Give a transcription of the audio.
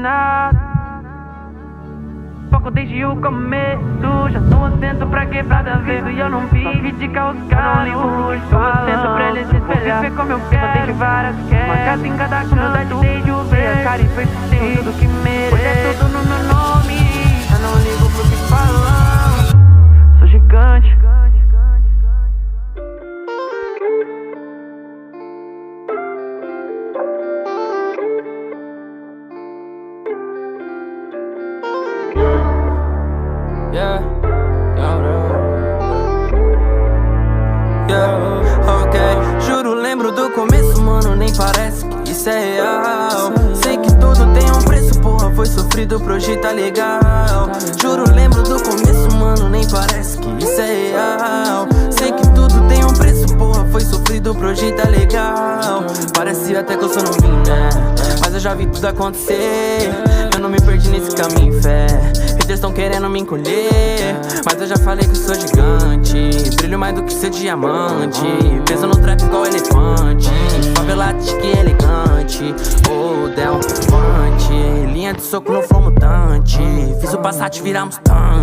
nada. Foco desde o começo, já tô atento pra quebrada ver. E eu não vi criticar os caras, não ligo, tô atento pra eles se espelhar. Viver como eu quero, tenho várias queres, uma casa em cada canto, desde o ver a cara e persistente, tudo que mereço. Hoje é tudo no meu nome, eu não ligo pro que falam. Sou gigante. Yeah, ok. Juro, lembro do começo, mano, nem parece que isso é real. Sei que tudo tem um preço, porra, foi sofrido pra hoje tá legal. Juro, lembro do começo, mano, nem parece que isso é real. Sei que tudo tem um preço, porra, foi sofrido pra hoje tá legal. Parece até que eu sou novinho, né? Mas eu já vi tudo acontecer. Eu não me perdi nesse caminho, fé. Haters tão querendo me encolher, mas eu já falei que eu sou gigante. Brilho mais do que ser diamante. Peso no trap igual elefante. Favelate que elegante. Oh, Del Vante. Linha de soco no flow mutante. Fiz o Passat virar Mustang.